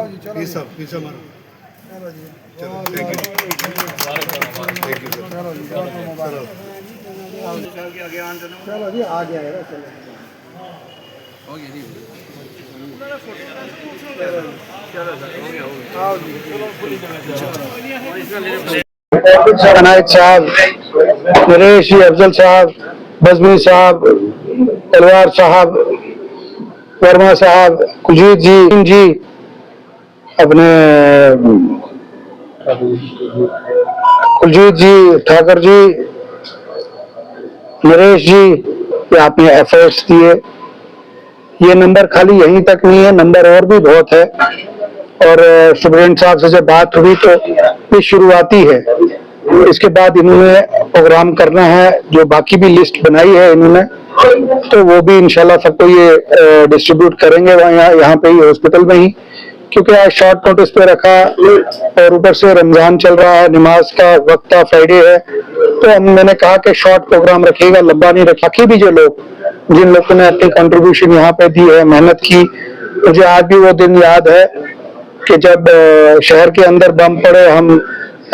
चलो जी आ गया है अनायत साहब, नरेश जी, अफजल साहब, बजमी साहब, तलवार साहब, वर्मा साहब, कुलजीत जी, अपने कुलजीत जी, ठाकर जी, नरेश जी, ये आपने एफर्ट्स दिए। ये नंबर खाली यहीं तक नहीं है, नंबर और भी बहुत है। और सुप्रीडेंट साहब से जब बात हुई तो ये शुरुआती है, इसके बाद इन्होंने प्रोग्राम करना है। जो बाकी भी लिस्ट बनाई है इन्होंने, तो वो भी इंशाल्लाह सबको ये डिस्ट्रीब्यूट करेंगे यहाँ पे ही हॉस्पिटल में ही, क्योंकि आज शॉर्ट नोटिस पे रखा और ऊपर से रमजान चल रहा है, नमाज का वक्त था, फ्राइडे है, तो मैंने कहा कि शॉर्ट प्रोग्राम रखिएगा, लंबा नहीं रखा। कि भी जो लोग जिन लोगों ने अपनी कंट्रीब्यूशन यहाँ पे दी है, मेहनत की, मुझे आज भी वो दिन याद है कि जब शहर के अंदर बम पड़े, हम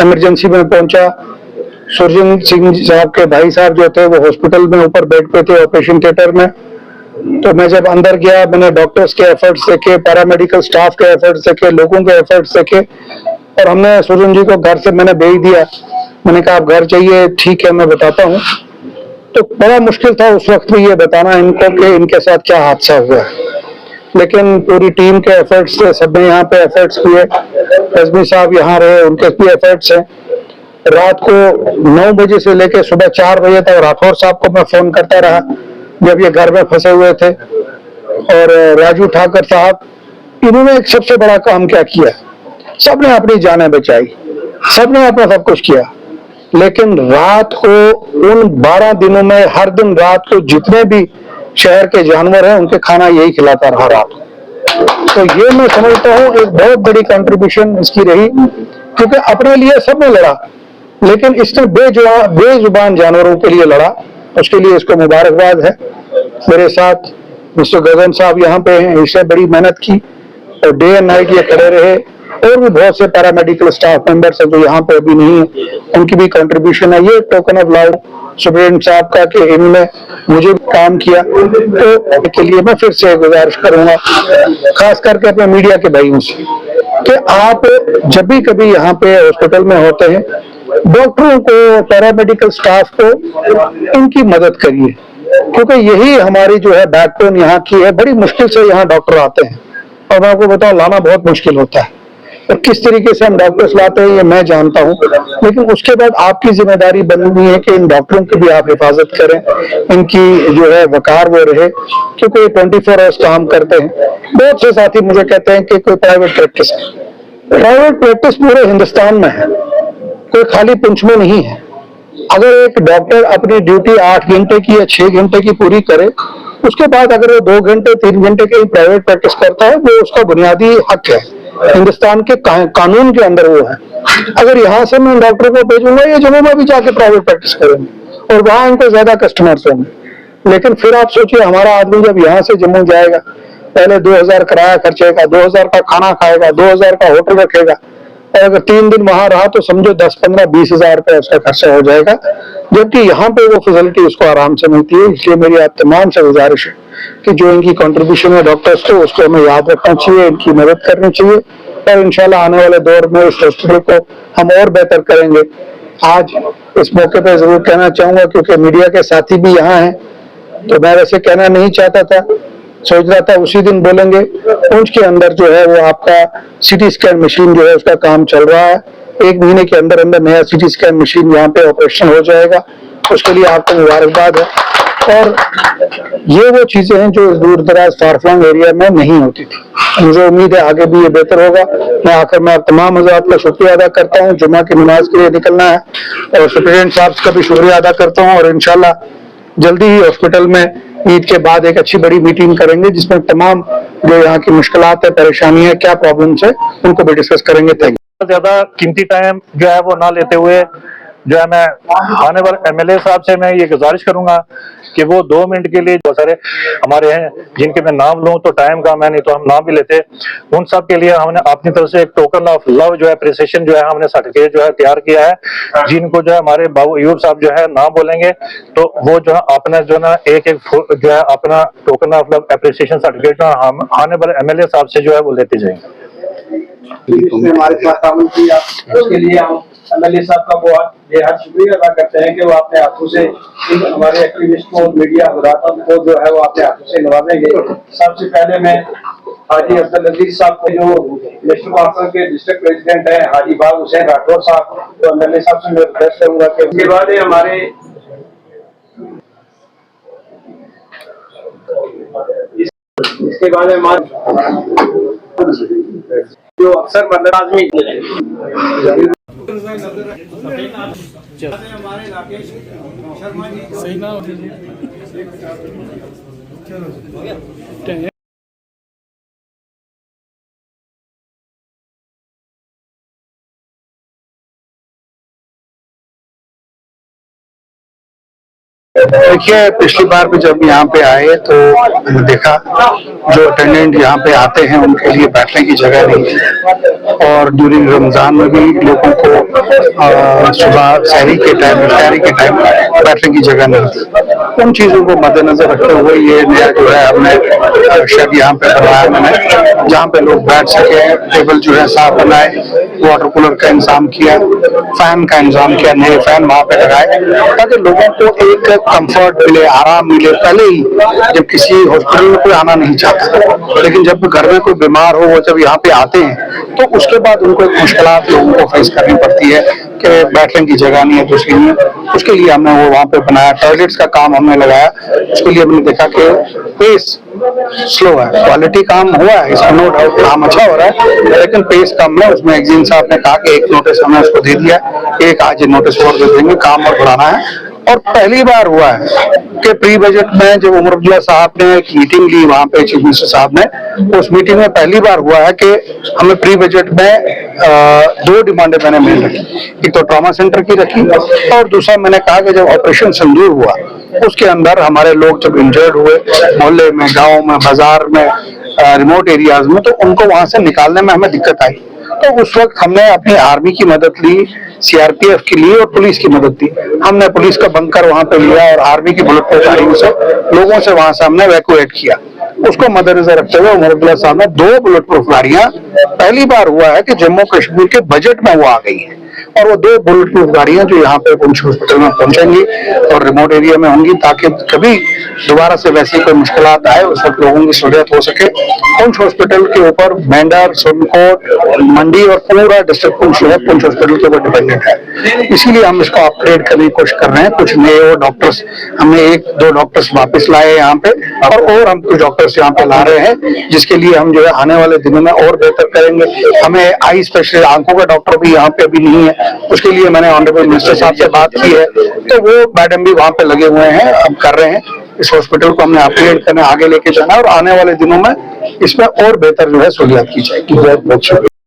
इमरजेंसी में पहुंचा। सुरजन सिंह साहब के भाई साहब जो थे वो हॉस्पिटल में ऊपर बेड पे थे, ऑपरेशन थिएटर में। तो मैं जब अंदर गया, मैंने डॉक्टर्स के एफर्ट्स देखे, पैरामेडिकल स्टाफ के एफर्ट्स देखे, लोगों के एफर्ट्स देखे, और हमने सुरजन जी को घर से मैंने भेज दिया। मैंने कहा आप घर चाहिए, ठीक है मैं बताता हूँ। तो बड़ा मुश्किल था उस वक्त भी ये बताना इनको कि इनके साथ क्या हादसा हुआ है, लेकिन पूरी टीम के एफर्ट्स से सबने यहाँ पे एफर्ट्स किए। रजमी साहब यहाँ रहे, उनके भी एफर्ट्स हैं। रात को 9 बजे से लेकर सुबह 4 बजे तक राठौर साहब को मैं फोन करता रहा जब ये घर में फंसे हुए थे। और राजू ठाकर साहब, इन्होंने एक सबसे बड़ा काम क्या किया, सबने अपनी जानें बचाई, सबने अपना सब कुछ किया, लेकिन रात को उन 12 दिनों में हर दिन रात को जितने भी शहर के जानवर हैं उनके खाना यही खिलाता रहा रात को। तो ये मैं समझता हूँ एक बहुत बड़ी कंट्रीब्यूशन इसकी रही, क्योंकि अपने लिए सबने लड़ा, लेकिन इसने बेजुबान जानवरों के लिए लड़ा, उसके लिए इसको मुबारकबाद है। मेरे साथ मिस्टर गगन साहब यहाँ पे हैं, इसने बड़ी मेहनत की और डे एंड नाइट ये खड़े रहे। और भी बहुत से पैरामेडिकल स्टाफ मेंबर्स हैं जो यहाँ पे अभी नहीं है, उनकी भी कंट्रीब्यूशन है। ये टोकन ऑफ लव सुप्रीडेंट साहब का कि इन्होंने मुझे काम किया, तो के लिए मैं फिर से गुजारिश करूंगा खास करके अपने मीडिया के भाइयों से कि आप जब भी कभी यहाँ पे हॉस्पिटल में होते हैं, डॉक्टरों को, पैरामेडिकल स्टाफ को इनकी मदद करिए, क्योंकि यही हमारी जो है बैकबोन यहाँ की है। बड़ी मुश्किल से यहाँ डॉक्टर आते हैं, और मैं आपको बताऊं लाना बहुत मुश्किल होता है, और किस तरीके से हम डॉक्टर्स लाते हैं ये मैं जानता हूँ, लेकिन उसके बाद आपकी जिम्मेदारी बननी है कि इन डॉक्टरों की भी आप हिफाजत करें, इनकी जो है वकार वो रहे, क्योंकि ये 24 आवर्स काम करते हैं। बहुत से साथी मुझे कहते हैं कि कोई प्राइवेट प्रैक्टिस पूरे हिंदुस्तान में है, कोई खाली पुंछ में नहीं है। अगर एक डॉक्टर अपनी ड्यूटी 8 घंटे की या 6 घंटे की पूरी करे, उसके बाद अगर वो 2 घंटे 3 घंटे की प्राइवेट प्रैक्टिस करता है, वो उसका बुनियादी हक है, हिंदुस्तान के कानून के अंदर वो है। अगर यहाँ से मैं डॉक्टर को भेजूंगा, ये जम्मू में भी जाके प्राइवेट प्रैक्टिस करेंगे और वहां इनको ज्यादा कस्टमर्स होंगे। लेकिन फिर आप सोचिए, हमारा आदमी जब यहाँ से जम्मू जाएगा, पहले 2000 किराया खर्चेगा, 2000 का खाना खाएगा, 2000 का होटल रखेगा, और अगर 3 दिन वहां रहा तो समझो 10, 15, 20 हजार रुपया उसका खर्चा हो जाएगा, जबकि यहाँ पे वो फैसिलिटी उसको आराम से मिलती है। इसलिए मेरी आप तमाम से गुजारिश है कि जो इनकी कंट्रीब्यूशन है डॉक्टर्स को, उसको हमें याद रखना चाहिए, इनकी मदद करनी चाहिए, और इंशाल्लाह आने वाले दौर में इस हॉस्पिटल को हम और बेहतर करेंगे। आज इस मौके पर जरूर कहना चाहूंगा, क्योंकि मीडिया के साथी भी यहाँ हैं, तो मैं वैसे कहना नहीं चाहता था, सोच रहा था उसी दिन बोलेंगे। पुंछ के अंदर जो है वो आपका सिटी स्कैन मशीन जो है उसका काम चल रहा है, 1 महीने के अंदर अंदर नया सिटी स्कैन मशीन यहाँ पे ऑपरेशन हो जाएगा, उसके लिए आपको मुबारकबाद है। और ये वो चीजें हैं जो दूर दराज फारफ्लंग एरिया में नहीं होती थी। मुझे उम्मीद है आगे भी ये बेहतर होगा। मैं आखिर में आप तमाम हज़रात का शुक्रिया अदा करता हूँ, जुम्मा की नमाज के लिए निकलना है, और सुप्रीडेंट साहब का भी शुक्रिया अदा करता हूँ। और इंशाल्लाह जल्दी ही हॉस्पिटल में ईद के बाद एक अच्छी बड़ी मीटिंग करेंगे, जिसमें तमाम जो यहाँ की मुश्किलात है, परेशानी है, क्या प्रॉब्लम्स है, उनको भी डिस्कस करेंगे। Thank you. ज्यादा कीमती टाइम जो है वो ना लेते हुए जो है मैं आने वाले एमएलए साहब से मैं ये गुजारिश करूंगा कि वो 2 मिनट के लिए, बहुत सारे हमारे हैं जिनके मैं नाम लूं तो टाइम का मैं नहीं तो हम नाम भी लेते, उन सब के लिए हमने अपनी तरफ से एक टोकन ऑफ लव जो है अप्रिसिएशन जो है हमने सर्टिफिकेट जो है तैयार किया है, जिनको जो है हमारे बाबू अयूब साहब जो है नाम बोलेंगे तो वो जो है अपना जो ना एक जो है अपना token of love appreciation certificate हम आने वाले एमएलए साहब से जो है वो लेते जाएंगे। हमारे साथ शामिल किया, उसके लिए हम एमएलए साहब का बहुत बेहद शुक्रिया अदा करते हैं कि वो अपने हाथों से हमारे एक्टिविस्टों मीडिया हजरातों को जो है वो अपने हाथों से नवाजेंगे। सबसे पहले मैं हाजी अब्दुल अजीज साहब को, जो नेशनल कॉन्फ्रेंस के डिस्ट्रिक्ट प्रेसिडेंट हैं, हाजी बाग हुसैन राठौर साहब, तो एमएलए साहब से मैं रिक्वेस्ट करूंगा कि उसके बाद हमारे इसके बाद जो अक्सर मतलब आदमी हमारे राकेश शर्मा जी सही ना देखिए, पिछली बार भी जब यहाँ पे आए तो मैंने देखा जो अटेंडेंट यहाँ पे आते हैं उनके लिए बैठने की जगह नहीं है, और ड्यूरिंग रमजान में भी लोगों को सुबह सहरी के टाइम, इफ्तारी के टाइम बैठने की जगह नहीं थी। उन चीजों को मद्देनजर रखते हुए ये नया जो है हमने शेड यहाँ पे बनवाया मैंने, जहाँ पे लोग बैठ सके, टेबल जो है साफ बनाए, वाटर कूलर का इंतजाम किया, फैन का इंतजाम किया, नए फैन वहाँ पे लगाए ताकि लोगों को एक कंफर्ट मिले, आराम मिले। पहले ही जब किसी हॉस्पिटल में कोई आना नहीं चाहता, लेकिन जब घर में कोई बीमार हो वो जब यहाँ पे आते हैं तो उसके बाद उनको मुश्किलात लोगों को फेस करनी पड़ती है कि बैठने की जगह नहीं है, दूसरी नहीं है। उसके लिए हमने वो वहाँ पे बनाया, टॉयलेट्स का काम हमने लगाया। उसके लिए हमने देखा कि पेस स्लो है, क्वालिटी काम हुआ है, इसमें नो डाउट काम अच्छा हो रहा है, लेकिन पेस कम है। उसमें एक्जीन साहब ने कहा कि एक नोटिस हमने उसको दे दिया, एक आज नोटिस और दे देंगे, काम और बढ़ाना है। और पहली बार हुआ है कि प्री बजट में जब उमर अब्दुल्ला साहब ने एक मीटिंग ली वहां पे चीफ मिनिस्टर साहब ने, उस मीटिंग में पहली बार हुआ है कि हमें प्री बजट में 2 डिमांडें मैंने मेन रखी। एक तो ट्रॉमा सेंटर की रखी और दूसरा मैंने कहा कि जब ऑपरेशन सिंदूर हुआ उसके अंदर हमारे लोग जब इंजर्ड हुए मोहल्ले में, गाँव में, बाजार में, रिमोट एरियाज में, तो उनको वहां से निकालने में हमें दिक्कत आई। तो उस वक्त हमने अपनी आर्मी की मदद ली, सीआरपीएफ की ली और पुलिस की मदद ली। हमने पुलिस का बंकर वहां पे लिया और आर्मी की बुलेट प्रूफ गाड़ियों से लोगों से वहां से हमने इवैक्यूएट किया। उसको मद्देनजर रखते हुए उमर अब्दुल्ला साहब ने 2 बुलेट प्रूफ गाड़ियां, पहली बार हुआ है कि जम्मू कश्मीर के बजट में वो आ गई है, और वो 2 बुलेट प्रूफ गाड़ियां जो यहाँ पे पुंछ हॉस्पिटल में पहुंचेंगी और रिमोट एरिया में होंगी, ताकि कभी दोबारा से वैसी कोई मुश्किलात आए उस वक्त लोगों की सहूलियत हो सके। पुंछ हॉस्पिटल के ऊपर मेंढर, सोनकोट, मंडी और पूरा डिस्ट्रिक्ट पुंछ जो है पुंछ हॉस्पिटल के ऊपर डिपेंडेंट है, इसीलिए हम इसको अपग्रेड करने की कोशिश कर रहे हैं। कुछ नए और डॉक्टर्स, हमने 1-2 डॉक्टर्स वापस लाए यहाँ पे, और हम कुछ डॉक्टर्स यहाँ पे ला रहे हैं, जिसके लिए हम जो है आने वाले दिनों में और बेहतर करेंगे। हमें आई स्पेशलिस्ट, आंखों का डॉक्टर भी यहाँ पे अभी नहीं है, उसके लिए मैंने ऑनरेबल मिनिस्टर साहब से बात की है, तो वो मैडम भी वहां पे लगे हुए हैं, अब कर रहे हैं। इस हॉस्पिटल को हमने अपग्रेड करने, आगे लेके जाना और आने वाले दिनों में इसमें और बेहतर जो है सहूलियत की जाएगी। बहुत बहुत शुक्रिया।